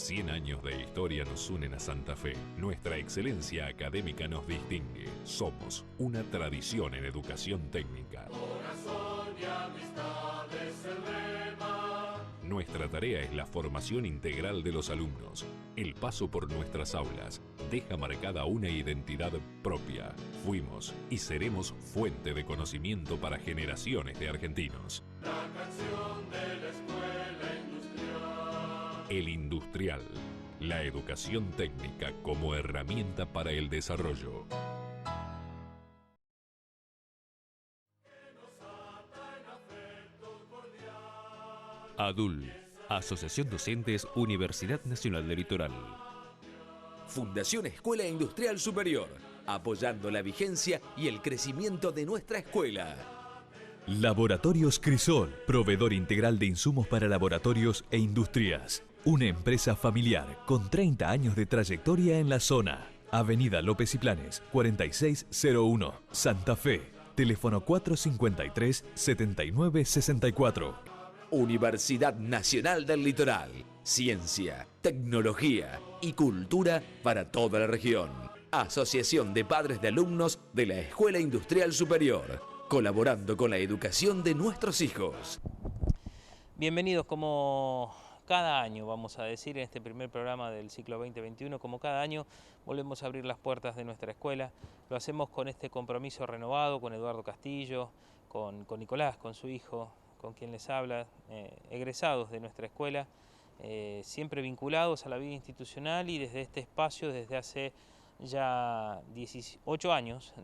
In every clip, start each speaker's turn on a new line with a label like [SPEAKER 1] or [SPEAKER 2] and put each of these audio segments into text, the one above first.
[SPEAKER 1] 100 años de historia nos unen a Santa Fe. Nuestra excelencia académica nos distingue. Somos una tradición en educación técnica.
[SPEAKER 2] Corazón y amistad es el lema.
[SPEAKER 1] Nuestra tarea es la formación integral de los alumnos. El paso por nuestras aulas deja marcada una identidad propia. Fuimos y seremos fuente de conocimiento para generaciones de argentinos.
[SPEAKER 2] La canción de la escuela industrial.
[SPEAKER 1] El Industrial. La educación técnica como herramienta para el desarrollo.
[SPEAKER 3] ADUL, Asociación Docentes Universidad Nacional del Litoral.
[SPEAKER 4] Fundación Escuela Industrial Superior, apoyando la vigencia y el crecimiento de nuestra escuela.
[SPEAKER 5] Laboratorios Crisol, proveedor integral de insumos para laboratorios e industrias. Una empresa familiar con 30 años de trayectoria en la zona. Avenida López y Planes, 4601, Santa Fe. Teléfono 453-7964.
[SPEAKER 4] Universidad Nacional del Litoral. Ciencia, tecnología y cultura para toda la región. Asociación de Padres de Alumnos de la Escuela Industrial Superior, colaborando con la educación de nuestros hijos.
[SPEAKER 6] Bienvenidos como cada año, vamos a decir, en este primer programa del ciclo 2021, como cada año volvemos a abrir las puertas de nuestra escuela. Lo hacemos con este compromiso renovado, con Eduardo Castillo, con Nicolás, con su hijo, con quien les habla, egresados de nuestra escuela, siempre vinculados a la vida institucional y desde este espacio, desde hace ya 18 años,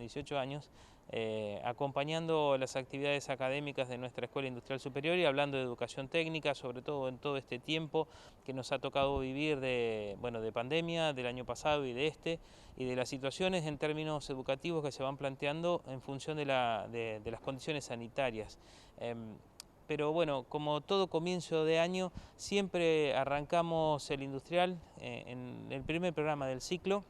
[SPEAKER 6] acompañando las actividades académicas de nuestra Escuela Industrial Superior y hablando de educación técnica, sobre todo en todo este tiempo que nos ha tocado vivir de pandemia, del año pasado y de este, y de las situaciones en términos educativos que se van planteando en función de las condiciones sanitarias. Pero bueno, como todo comienzo de año, siempre arrancamos el industrial en el primer programa del ciclo,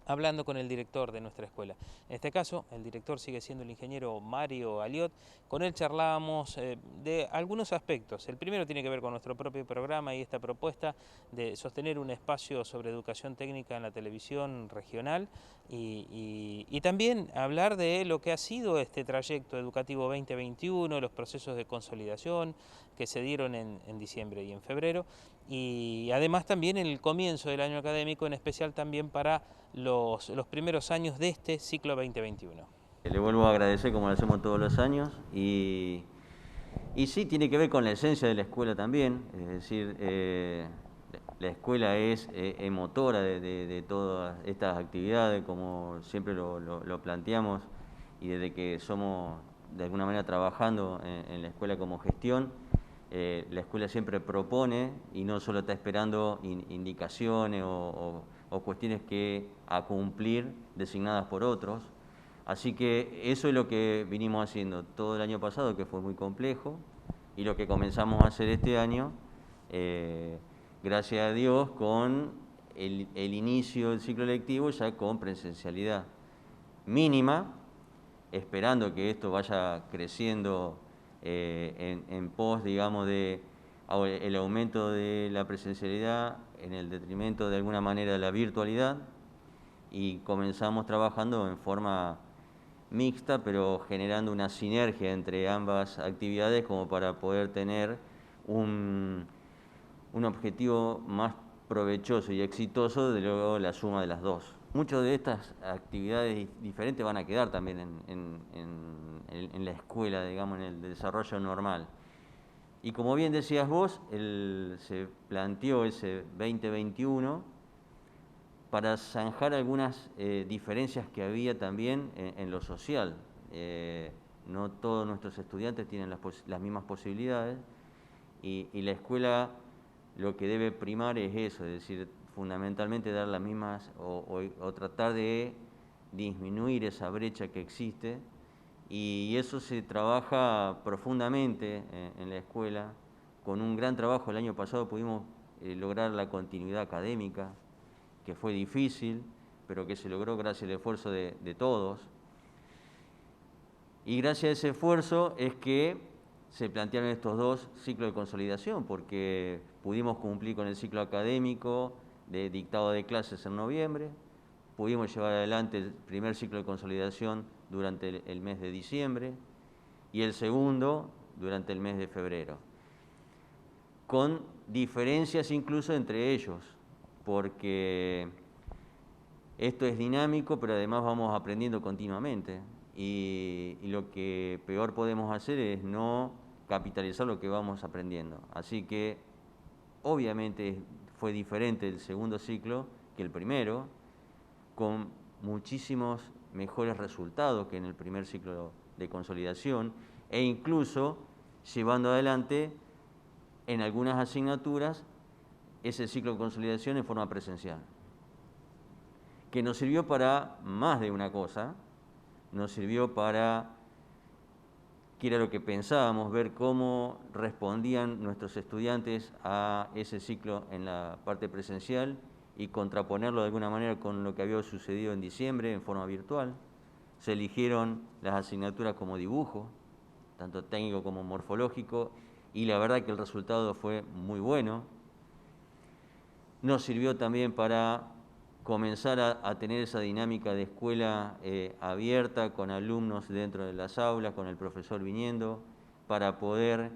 [SPEAKER 6] hablando con el director de nuestra escuela. En este caso, el director sigue siendo el ingeniero Mario Aliot. Con él charlábamos de algunos aspectos. El primero tiene que ver con nuestro propio programa y esta propuesta de sostener un espacio sobre educación técnica en la televisión regional y también hablar de lo que ha sido este trayecto educativo 2021, los procesos de consolidación que se dieron en diciembre y en febrero, y además también en el comienzo del año académico, en especial también para los primeros años de este ciclo 2021.
[SPEAKER 7] Le vuelvo a agradecer como lo hacemos todos los años y sí, tiene que ver con la esencia de la escuela también, es decir, la escuela es motora de todas estas actividades, como siempre lo planteamos, y desde que somos de alguna manera trabajando en la escuela como gestión, la escuela siempre propone y no solo está esperando indicaciones o cuestiones a cumplir designadas por otros. Así que eso es lo que vinimos haciendo todo el año pasado, que fue muy complejo, y lo que comenzamos a hacer este año, gracias a Dios, con el inicio del ciclo lectivo ya con presencialidad mínima, esperando que esto vaya creciendo en pos, digamos, de el aumento de la presencialidad en el detrimento de alguna manera de la virtualidad, y comenzamos trabajando en forma mixta, pero generando una sinergia entre ambas actividades como para poder tener un objetivo más provechoso y exitoso de luego la suma de las dos. Muchas de estas actividades diferentes van a quedar también en la escuela, digamos, en el desarrollo normal. Y como bien decías vos, se planteó ese 2021 para zanjar algunas diferencias que había también en lo social. No todos nuestros estudiantes tienen las mismas posibilidades y la escuela lo que debe primar es eso, es decir, fundamentalmente dar las mismas o tratar de disminuir esa brecha que existe, y eso se trabaja profundamente en la escuela. Con un gran trabajo el año pasado pudimos lograr la continuidad académica, que fue difícil, pero que se logró gracias al esfuerzo de todos. Y gracias a ese esfuerzo es que se plantearon estos dos ciclos de consolidación, porque pudimos cumplir con el ciclo académico de dictado de clases en noviembre, pudimos llevar adelante el primer ciclo de consolidación durante el mes de diciembre y el segundo durante el mes de febrero, con diferencias incluso entre ellos, porque esto es dinámico, pero además vamos aprendiendo continuamente y lo que peor podemos hacer es no capitalizar lo que vamos aprendiendo. Así que obviamente fue diferente el segundo ciclo que el primero, con muchísimos mejores resultados que en el primer ciclo de consolidación e incluso llevando adelante en algunas asignaturas ese ciclo de consolidación en forma presencial, que nos sirvió para más de una cosa, nos sirvió para, que era lo que pensábamos, ver cómo respondían nuestros estudiantes a ese ciclo en la parte presencial y contraponerlo de alguna manera con lo que había sucedido en diciembre en forma virtual. Se eligieron las asignaturas como dibujo, tanto técnico como morfológico, y la verdad que el resultado fue muy bueno. Nos sirvió también para comenzar a tener esa dinámica de escuela abierta, con alumnos dentro de las aulas, con el profesor viniendo, para poder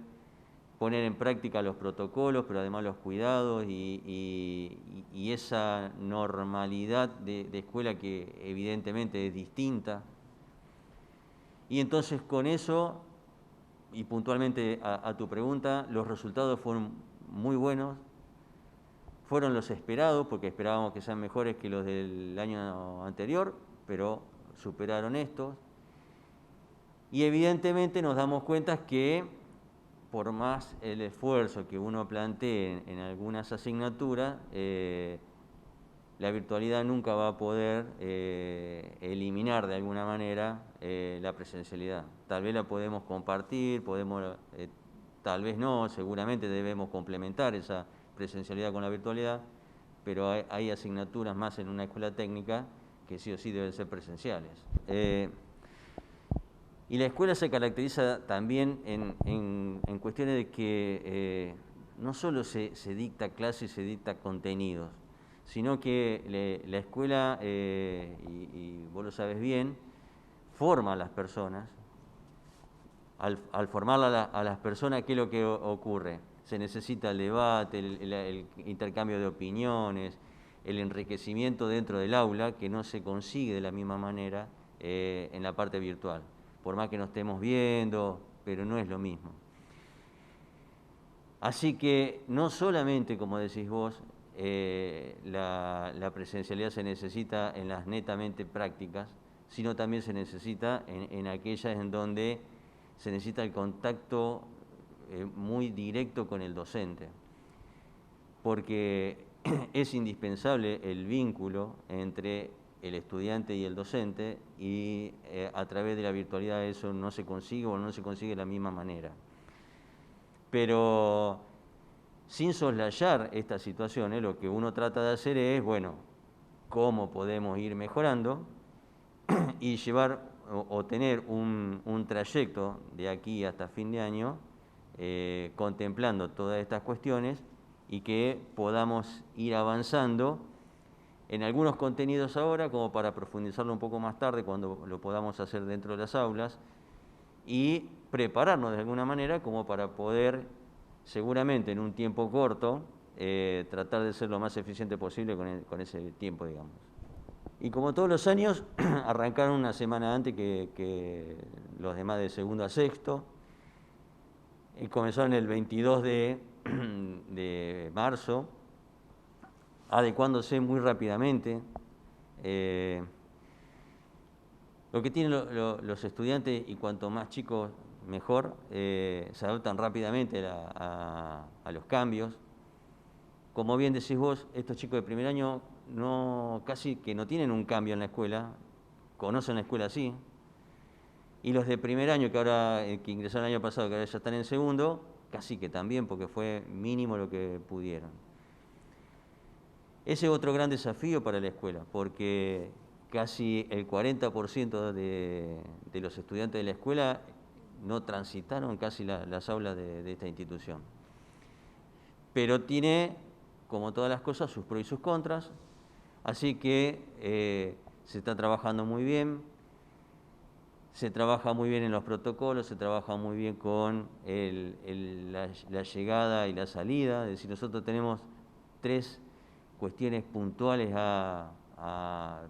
[SPEAKER 7] poner en práctica los protocolos, pero además los cuidados y esa normalidad de escuela que evidentemente es distinta. Y entonces con eso, y puntualmente a tu pregunta, los resultados fueron muy buenos, fueron los esperados, porque esperábamos que sean mejores que los del año anterior, pero superaron estos. Y evidentemente nos damos cuenta que por más el esfuerzo que uno plantee en algunas asignaturas, la virtualidad nunca va a poder eliminar de alguna manera la presencialidad. Tal vez la podemos compartir, tal vez no, seguramente debemos complementar esa presencialidad con la virtualidad, pero hay asignaturas más en una escuela técnica que sí o sí deben ser presenciales. Y la escuela se caracteriza también en cuestiones de que no solo se dicta clase y se dicta contenidos, sino que la escuela, y vos lo sabes bien, forma a las personas. Al formar a las personas, ¿qué es lo que ocurre? Se necesita el debate, el intercambio de opiniones, el enriquecimiento dentro del aula, que no se consigue de la misma manera en la parte virtual. Por más que nos estemos viendo, pero no es lo mismo. Así que no solamente, como decís vos, la presencialidad se necesita en las netamente prácticas, sino también se necesita en aquellas en donde se necesita el contacto muy directo con el docente, porque es indispensable el vínculo entre el estudiante y el docente, y a través de la virtualidad eso no se consigue o no se consigue de la misma manera. Pero sin soslayar estas situaciones, lo que uno trata de hacer es, bueno, cómo podemos ir mejorando y llevar o tener un trayecto de aquí hasta fin de año contemplando todas estas cuestiones y que podamos ir avanzando en algunos contenidos ahora, como para profundizarlo un poco más tarde cuando lo podamos hacer dentro de las aulas, y prepararnos de alguna manera como para poder, seguramente en un tiempo corto, tratar de ser lo más eficiente posible con ese tiempo, digamos. Y como todos los años, arrancaron una semana antes que los demás de segundo a sexto, y comenzaron el 22 de marzo, adecuándose muy rápidamente. Lo que tienen los estudiantes, y cuanto más chicos mejor, se adaptan rápidamente a los cambios. Como bien decís vos, estos chicos de primer año casi que no tienen un cambio en la escuela, conocen la escuela así, y los de primer año que ingresaron el año pasado, que ahora ya están en segundo, casi que también, porque fue mínimo lo que pudieron. Ese es otro gran desafío para la escuela, porque casi el 40% de los estudiantes de la escuela no transitaron casi las aulas de esta institución. Pero tiene, como todas las cosas, sus pros y sus contras, así que se está trabajando muy bien, se trabaja muy bien en los protocolos, se trabaja muy bien con la llegada y la salida, es decir, nosotros tenemos 3 cuestiones puntuales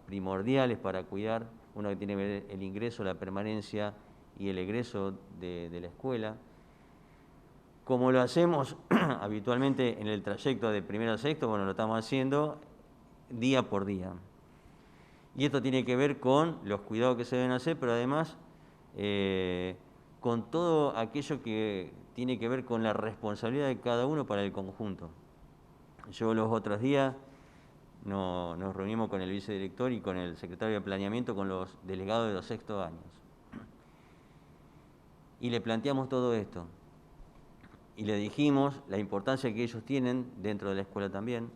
[SPEAKER 7] primordiales para cuidar, una que tiene que ver el ingreso, la permanencia y el egreso de la escuela. Como lo hacemos habitualmente en el trayecto de primero a sexto, bueno, lo estamos haciendo día por día. Y esto tiene que ver con los cuidados que se deben hacer, pero además con todo aquello que tiene que ver con la responsabilidad de cada uno para el conjunto. Yo los otros días nos reunimos con el vicedirector y con el secretario de planeamiento, con los delegados de los sextos años. Y le planteamos todo esto. Y le dijimos la importancia que ellos tienen dentro de la escuela también,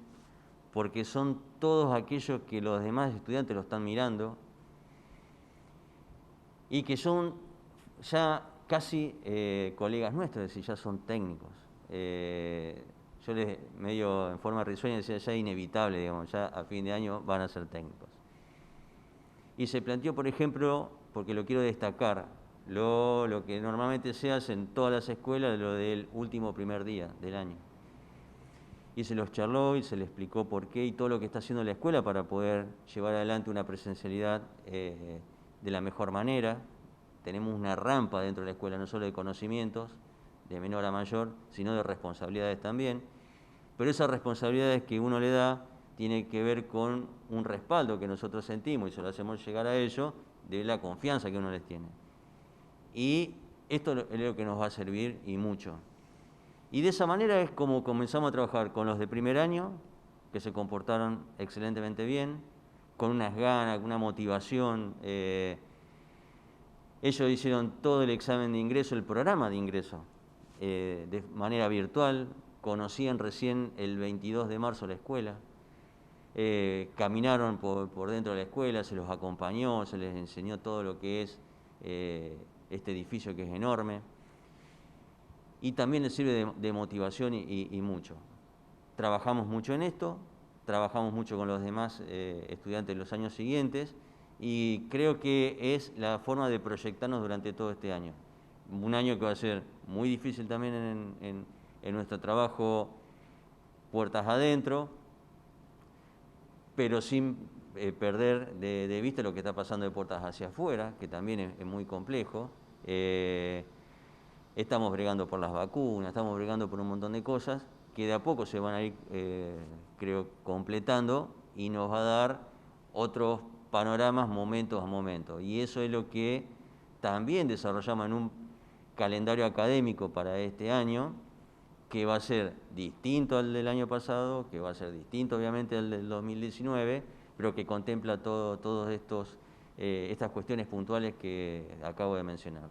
[SPEAKER 7] porque son todos aquellos que los demás estudiantes lo están mirando y que son ya casi colegas nuestros, es decir, ya son técnicos. Yo les medio en forma risueña decía, ya es inevitable, digamos, ya a fin de año van a ser técnicos. Y se planteó, por ejemplo, porque lo quiero destacar, lo que normalmente se hace en todas las escuelas, lo del último primer día del año. Y se los charló y se les explicó por qué y todo lo que está haciendo la escuela para poder llevar adelante una presencialidad de la mejor manera. Tenemos una rampa dentro de la escuela, no solo de conocimientos, de menor a mayor, sino de responsabilidades también. Pero esas responsabilidades que uno le da tiene que ver con un respaldo que nosotros sentimos y se lo hacemos llegar a ellos de la confianza que uno les tiene. Y esto es lo que nos va a servir y mucho. Y de esa manera es como comenzamos a trabajar con los de primer año, que se comportaron excelentemente bien, con unas ganas, con una motivación. Ellos hicieron todo el examen de ingreso, el programa de ingreso, de manera virtual, conocían recién el 22 de marzo la escuela, caminaron por dentro de la escuela, se los acompañó, se les enseñó todo lo que es este edificio que es enorme, y también les sirve de motivación y mucho. Trabajamos mucho en esto, trabajamos mucho con los demás estudiantes en los años siguientes, y creo que es la forma de proyectarnos durante todo este año. Un año que va a ser muy difícil también en nuestro trabajo puertas adentro, pero sin perder de vista lo que está pasando de puertas hacia afuera, que también es muy complejo. Estamos bregando por las vacunas, estamos bregando por un montón de cosas que de a poco se van a ir, creo, completando y nos va a dar otros panoramas momentos a momentos. Y eso es lo que también desarrollamos en un calendario académico para este año, que va a ser distinto al del año pasado, que va a ser distinto obviamente al del 2019, pero que contempla todos estas cuestiones puntuales que acabo de mencionar.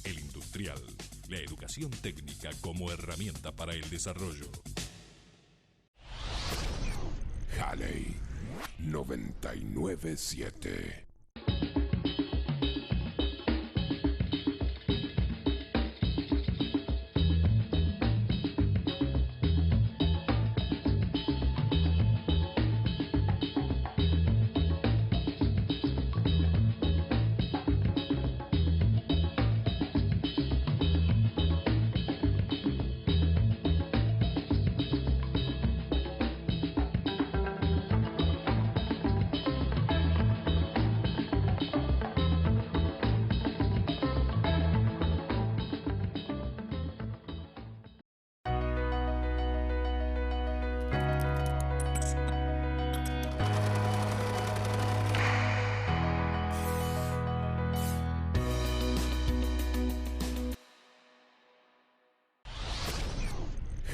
[SPEAKER 1] El industrial, la educación técnica como herramienta para el desarrollo.
[SPEAKER 8] Halley 997.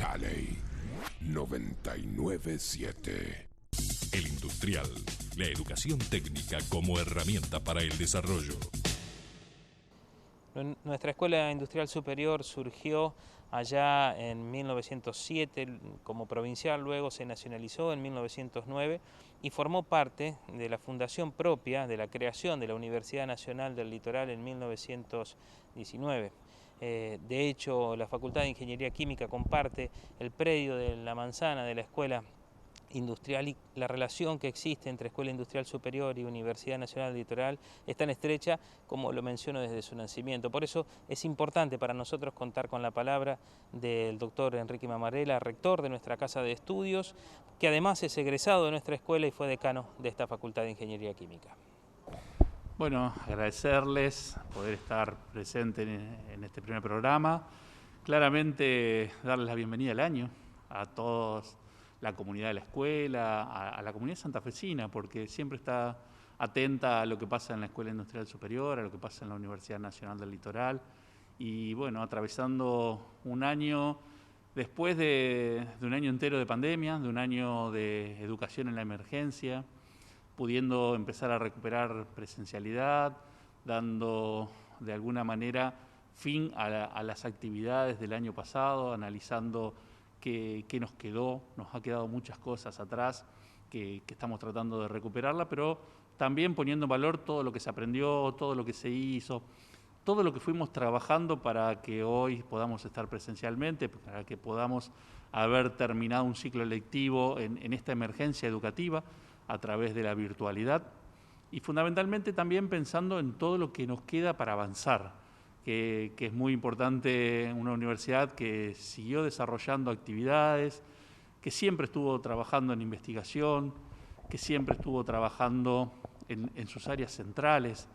[SPEAKER 8] Halley 997.
[SPEAKER 1] El industrial, la educación técnica como herramienta para el desarrollo.
[SPEAKER 6] Nuestra Escuela Industrial Superior surgió allá en 1907 como provincial, luego se nacionalizó en 1909 y formó parte de la fundación propia de la creación de la Universidad Nacional del Litoral en 1919. De hecho, la Facultad de Ingeniería Química comparte el predio de la manzana de la Escuela Industrial, y la relación que existe entre Escuela Industrial Superior y Universidad Nacional del Litoral es tan estrecha como lo menciono desde su nacimiento. Por eso es importante para nosotros contar con la palabra del doctor Enrique Mamarela, rector de nuestra Casa de Estudios, que además es egresado de nuestra escuela y fue decano de esta Facultad de Ingeniería Química.
[SPEAKER 9] Bueno, agradecerles poder estar presente en este primer programa. Claramente darles la bienvenida al año a todos, la comunidad de la escuela, a la comunidad santafesina, porque siempre está atenta a lo que pasa en la Escuela Industrial Superior, a lo que pasa en la Universidad Nacional del Litoral. Y bueno, atravesando un año, después de un año entero de pandemia, de un año de educación en la emergencia, pudiendo empezar a recuperar presencialidad, dando de alguna manera fin a las actividades del año pasado, analizando qué nos quedó. Nos ha quedado muchas cosas atrás que estamos tratando de recuperarla, pero también poniendo en valor todo lo que se aprendió, todo lo que se hizo, todo lo que fuimos trabajando para que hoy podamos estar presencialmente, para que podamos haber terminado un ciclo lectivo en esta emergencia educativa a través de la virtualidad, y fundamentalmente también pensando en todo lo que nos queda para avanzar, que es muy importante una universidad que siguió desarrollando actividades, que siempre estuvo trabajando en investigación, que siempre estuvo trabajando en sus áreas centrales,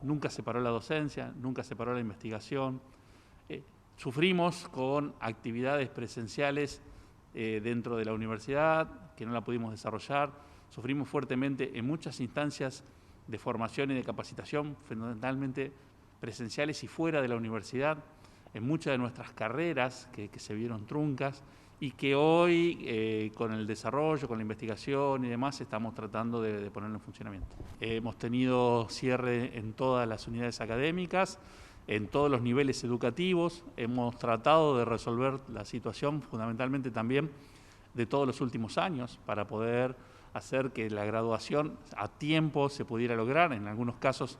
[SPEAKER 9] nunca separó la docencia, nunca separó la investigación. Sufrimos con actividades presenciales dentro de la universidad, que no la pudimos desarrollar. Sufrimos fuertemente en muchas instancias de formación y de capacitación, fundamentalmente presenciales y fuera de la universidad, en muchas de nuestras carreras que se vieron truncas, y que hoy, con el desarrollo, con la investigación y demás, estamos tratando de ponerlo en funcionamiento. Hemos tenido cierre en todas las unidades académicas, en todos los niveles educativos. Hemos tratado de resolver la situación fundamentalmente también de todos los últimos años para poder hacer que la graduación a tiempo se pudiera lograr. En algunos casos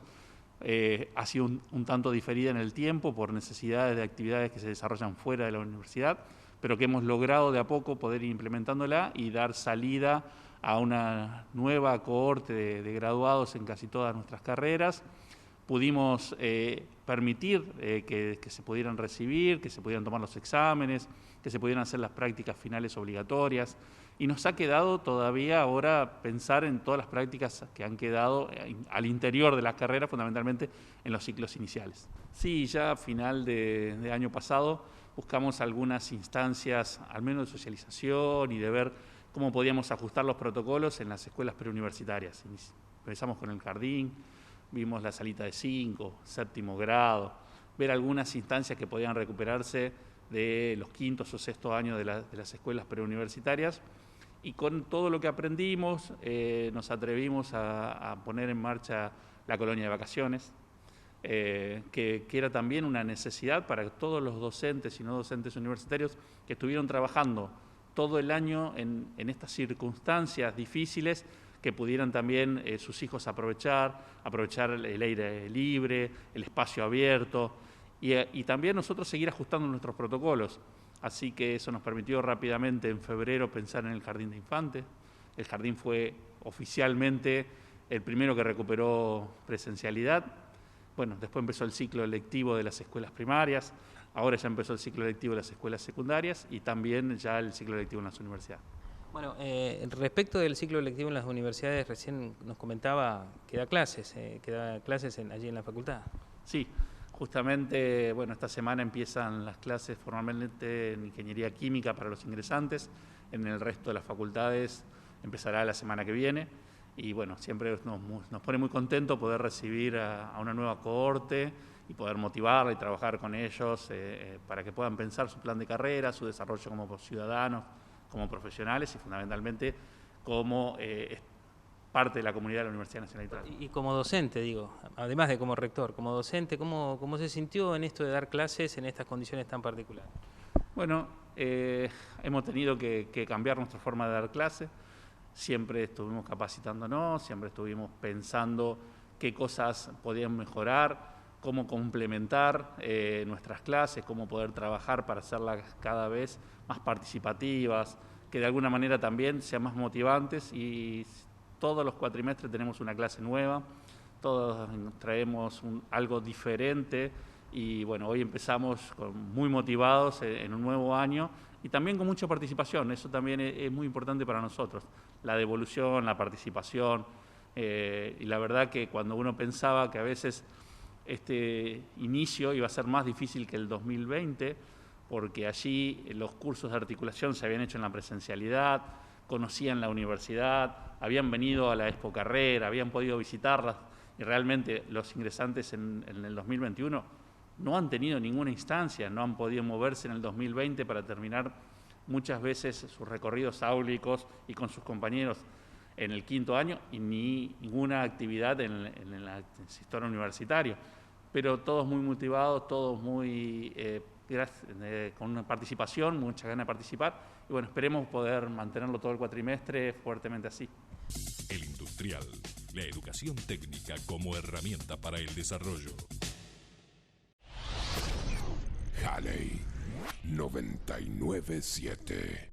[SPEAKER 9] ha sido un tanto diferida en el tiempo por necesidades de actividades que se desarrollan fuera de la universidad, pero que hemos logrado de a poco poder ir implementándola y dar salida a una nueva cohorte de graduados en casi todas nuestras carreras. Pudimos permitir que se pudieran recibir, que se pudieran tomar los exámenes, que se pudieran hacer las prácticas finales obligatorias, y nos ha quedado todavía ahora pensar en todas las prácticas que han quedado al interior de las carreras, fundamentalmente en los ciclos iniciales. Sí, ya a final de año pasado buscamos algunas instancias, al menos de socialización y de ver cómo podíamos ajustar los protocolos en las escuelas preuniversitarias. Empezamos con el jardín, vimos la salita de 5, séptimo grado, ver algunas instancias que podían recuperarse de los quintos o sextos años de las escuelas preuniversitarias, y con todo lo que aprendimos nos atrevimos a poner en marcha la colonia de vacaciones, que era también una necesidad para todos los docentes y no docentes universitarios que estuvieron trabajando todo el año en estas circunstancias difíciles, que pudieran también sus hijos aprovechar el aire libre, el espacio abierto, y también nosotros seguir ajustando nuestros protocolos. Así que eso nos permitió rápidamente en febrero pensar en el jardín de infantes. El jardín fue oficialmente el primero que recuperó presencialidad. Bueno, después empezó el ciclo lectivo de las escuelas primarias, ahora ya empezó el ciclo lectivo de las escuelas secundarias y también ya el ciclo lectivo en las universidades.
[SPEAKER 6] Bueno, respecto del ciclo lectivo en las universidades, recién nos comentaba que da clases, allí en la facultad.
[SPEAKER 9] Sí, justamente, bueno, esta semana empiezan las clases formalmente en Ingeniería Química para los ingresantes. En el resto de las facultades empezará la semana que viene. Y bueno, siempre nos pone muy contento poder recibir a una nueva cohorte y poder motivarla y trabajar con ellos para que puedan pensar su plan de carrera, su desarrollo como ciudadanos, como profesionales y fundamentalmente como parte de la comunidad de la Universidad Nacional del Litoral.
[SPEAKER 6] Y como docente, digo, además de como rector, como docente, ¿cómo se sintió en esto de dar clases en estas condiciones tan particulares?
[SPEAKER 9] Bueno, hemos tenido que cambiar nuestra forma de dar clases. Siempre estuvimos capacitándonos, siempre estuvimos pensando qué cosas podían mejorar, cómo complementar nuestras clases, cómo poder trabajar para hacerlas cada vez más participativas, que de alguna manera también sean más motivantes, y todos los cuatrimestres tenemos una clase nueva, todos traemos algo diferente, y bueno, hoy empezamos muy motivados en un nuevo año y también con mucha participación. Eso también es muy importante para nosotros, la devolución, la participación, y la verdad que cuando uno pensaba que a veces este inicio iba a ser más difícil que el 2020, porque allí los cursos de articulación se habían hecho en la presencialidad, conocían la universidad, habían venido a la Expo Carrera, habían podido visitarlas, y realmente los ingresantes en el 2021 no han tenido ninguna instancia, no han podido moverse en el 2020 para terminar muchas veces sus recorridos áulicos y con sus compañeros en el quinto año, y ni ninguna actividad en el sector universitario. Pero todos muy motivados, todos muy con una participación, mucha ganas de participar, y bueno, esperemos poder mantenerlo todo el cuatrimestre fuertemente así.
[SPEAKER 1] El Industrial, la educación técnica como herramienta para el desarrollo.
[SPEAKER 8] Halley 997.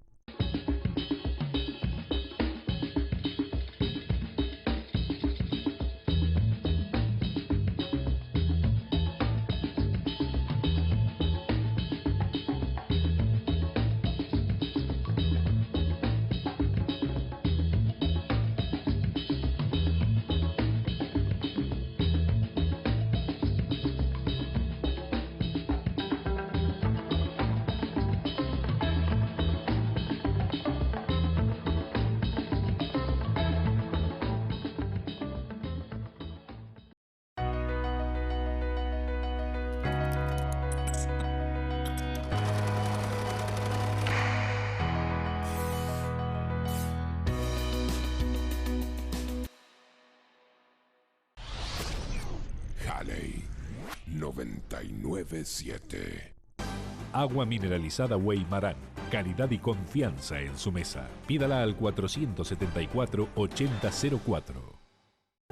[SPEAKER 8] Halley 997.
[SPEAKER 1] Agua mineralizada Weimarán. Calidad y confianza en su mesa. Pídala al 474-8004.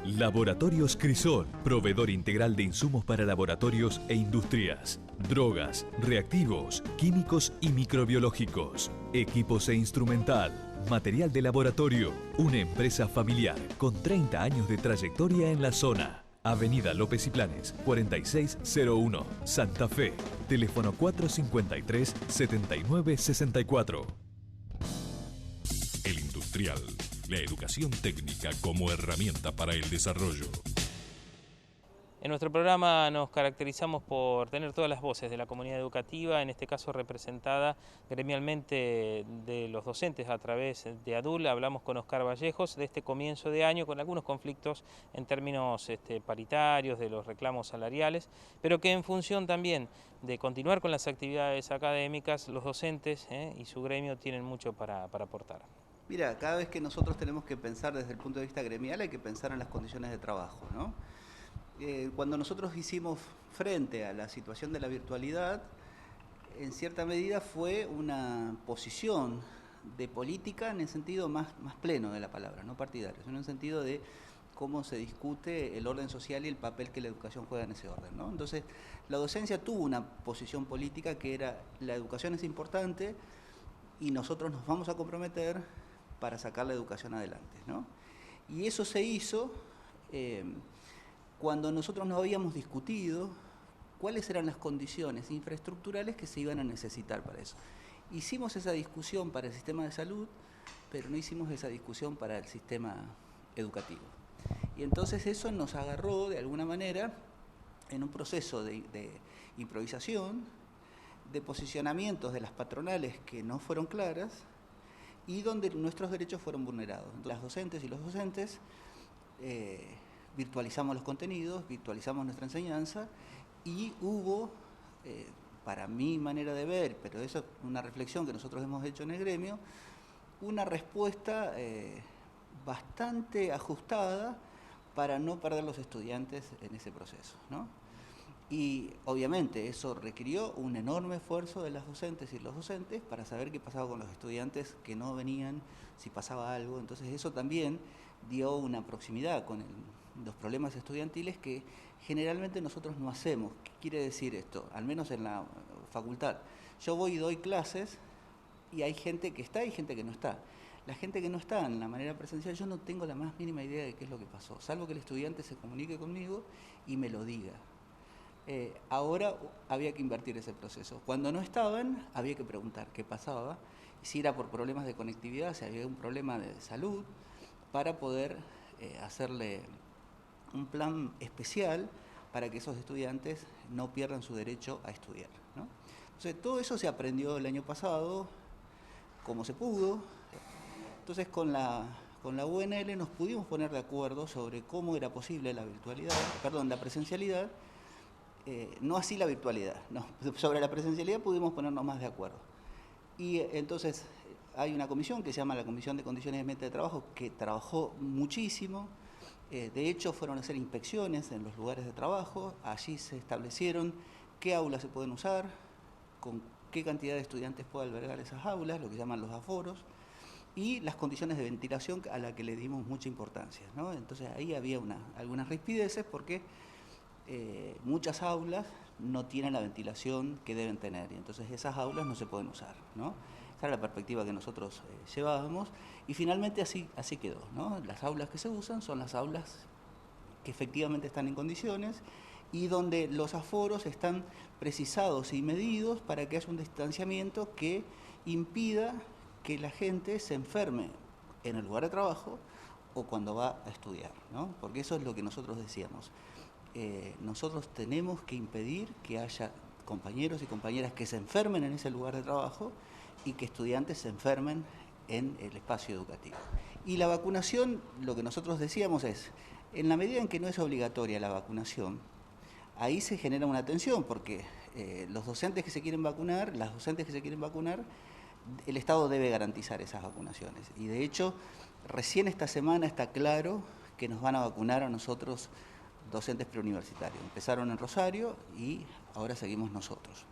[SPEAKER 5] Laboratorios Crisol, proveedor integral de insumos para laboratorios e industrias, drogas, reactivos, químicos y microbiológicos, equipos e instrumental, material de laboratorio, una empresa familiar con 30 años de trayectoria en la zona. Avenida López y Planes, 4601, Santa Fe. Teléfono 453-7964.
[SPEAKER 1] El Industrial, la educación técnica como herramienta para el desarrollo.
[SPEAKER 6] En nuestro programa nos caracterizamos por tener todas las voces de la comunidad educativa, en este caso representada gremialmente de los docentes a través de ADUL. Hablamos con Oscar Vallejos de este comienzo de año con algunos conflictos en términos paritarios, de los reclamos salariales, pero que en función también de continuar con las actividades académicas, los docentes y su gremio tienen mucho para aportar.
[SPEAKER 10] Mira, cada vez que nosotros tenemos que pensar desde el punto de vista gremial hay que pensar en las condiciones de trabajo, ¿no? Cuando nosotros hicimos frente a la situación de la virtualidad, en cierta medida fue una posición de política en el sentido más pleno de la palabra, no partidario, sino en el sentido de cómo se discute el orden social y el papel que la educación juega en ese orden, ¿no? Entonces, la docencia tuvo una posición política que era: la educación es importante y nosotros nos vamos a comprometer para sacar la educación adelante, ¿no? Y eso se hizo cuando nosotros no habíamos discutido cuáles eran las condiciones infraestructurales que se iban a necesitar para eso. Hicimos esa discusión para el sistema de salud, pero no hicimos esa discusión para el sistema educativo. Y entonces eso nos agarró de alguna manera en un proceso de improvisación, de posicionamientos de las patronales que no fueron claras y donde nuestros derechos fueron vulnerados. Las docentes y los docentes virtualizamos los contenidos, virtualizamos nuestra enseñanza y hubo, para mi manera de ver, pero eso es una reflexión que nosotros hemos hecho en el gremio, una respuesta bastante ajustada para no perder los estudiantes en ese proceso, ¿no? Y obviamente eso requirió un enorme esfuerzo de las docentes y los docentes para saber qué pasaba con los estudiantes que no venían, si pasaba algo. Entonces eso también dio una proximidad con los problemas estudiantiles que generalmente nosotros no hacemos. ¿Qué quiere decir esto? Al menos en la facultad. Yo voy y doy clases y hay gente que está y gente que no está. La gente que no está en la manera presencial, yo no tengo la más mínima idea de qué es lo que pasó, salvo que el estudiante se comunique conmigo y me lo diga. Ahora había que invertir ese proceso. Cuando no estaban, había que preguntar qué pasaba, si era por problemas de conectividad, si había un problema de salud, para poder hacerle un plan especial para que esos estudiantes no pierdan su derecho a estudiar, ¿no? Entonces, todo eso se aprendió el año pasado, como se pudo. Entonces, con la UNL nos pudimos poner de acuerdo sobre cómo era posible la presencialidad, no así la virtualidad, no, sobre la presencialidad pudimos ponernos más de acuerdo. Y entonces hay una comisión que se llama la Comisión de Condiciones de Ambiente de Trabajo, que trabajó muchísimo. De hecho, fueron a hacer inspecciones en los lugares de trabajo, allí se establecieron qué aulas se pueden usar, con qué cantidad de estudiantes puede albergar esas aulas, lo que llaman los aforos, y las condiciones de ventilación a las que le dimos mucha importancia, ¿no? Entonces ahí había algunas rispideces porque muchas aulas no tienen la ventilación que deben tener, y entonces esas aulas no se pueden usar, ¿no? Esa era la perspectiva que nosotros llevábamos, y finalmente así quedó, ¿no? Las aulas que se usan son las aulas que efectivamente están en condiciones y donde los aforos están precisados y medidos para que haya un distanciamiento que impida que la gente se enferme en el lugar de trabajo o cuando va a estudiar, ¿no? Porque eso es lo que nosotros decíamos. Nosotros tenemos que impedir que haya compañeros y compañeras que se enfermen en ese lugar de trabajo y que estudiantes se enfermen en el espacio educativo. Y la vacunación, lo que nosotros decíamos es, en la medida en que no es obligatoria la vacunación, ahí se genera una tensión, porque los docentes que se quieren vacunar, las docentes que se quieren vacunar, el Estado debe garantizar esas vacunaciones. Y de hecho, recién esta semana está claro que nos van a vacunar a nosotros docentes preuniversitarios. Empezaron en Rosario y ahora seguimos nosotros.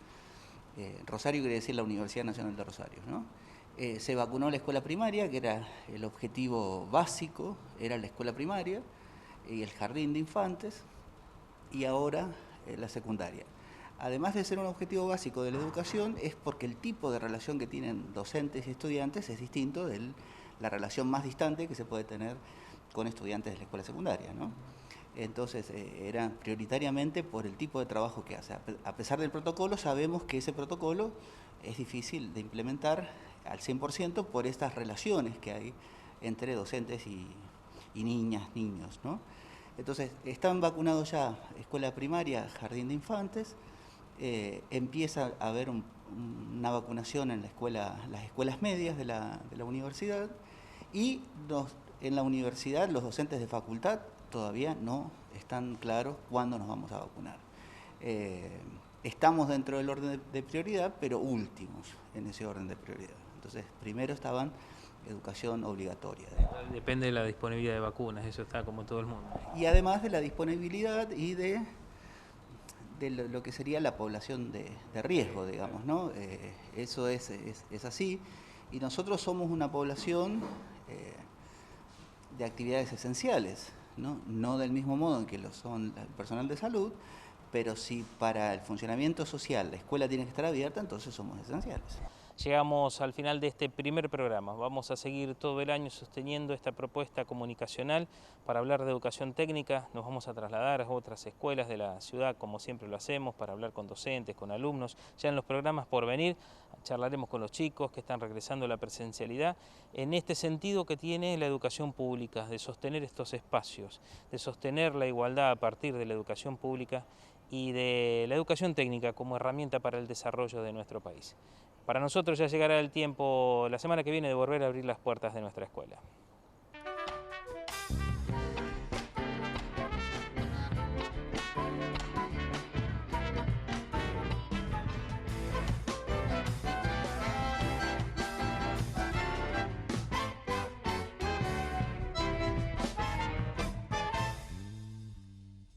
[SPEAKER 10] Rosario quiere decir la Universidad Nacional de Rosario, ¿no? Se vacunó la escuela primaria, que era el objetivo básico, era la escuela primaria y el jardín de infantes, y ahora la secundaria. Además de ser un objetivo básico de la educación, es porque el tipo de relación que tienen docentes y estudiantes es distinto de la relación más distante que se puede tener con estudiantes de la escuela secundaria, ¿no? Entonces, era prioritariamente por el tipo de trabajo que hace. A pesar del protocolo, sabemos que ese protocolo es difícil de implementar al 100% por estas relaciones que hay entre docentes y niñas, niños, ¿no? Entonces, están vacunados ya escuela primaria, jardín de infantes, empieza a haber una vacunación en las escuelas medias de la universidad, y en la universidad los docentes de facultad todavía no están claros cuándo nos vamos a vacunar. Estamos dentro del orden de prioridad, pero últimos en ese orden de prioridad. Entonces, primero estaban educación obligatoria.
[SPEAKER 6] Depende de la disponibilidad de vacunas, eso está como todo el mundo.
[SPEAKER 10] Y además de la disponibilidad y de lo que sería la población de riesgo, digamos, ¿no? Eso es así, y nosotros somos una población de actividades esenciales, no del mismo modo en que lo son el personal de salud, pero si para el funcionamiento social la escuela tiene que estar abierta, entonces somos esenciales.
[SPEAKER 6] Llegamos al final de este primer programa. Vamos a seguir todo el año sosteniendo esta propuesta comunicacional para hablar de educación técnica. Nos vamos a trasladar a otras escuelas de la ciudad, como siempre lo hacemos, para hablar con docentes, con alumnos. Ya en los programas por venir charlaremos con los chicos que están regresando a la presencialidad, en este sentido que tiene la educación pública, de sostener estos espacios, de sostener la igualdad a partir de la educación pública y de la educación técnica como herramienta para el desarrollo de nuestro país. Para nosotros ya llegará el tiempo, la semana que viene, de volver a abrir las puertas de nuestra escuela.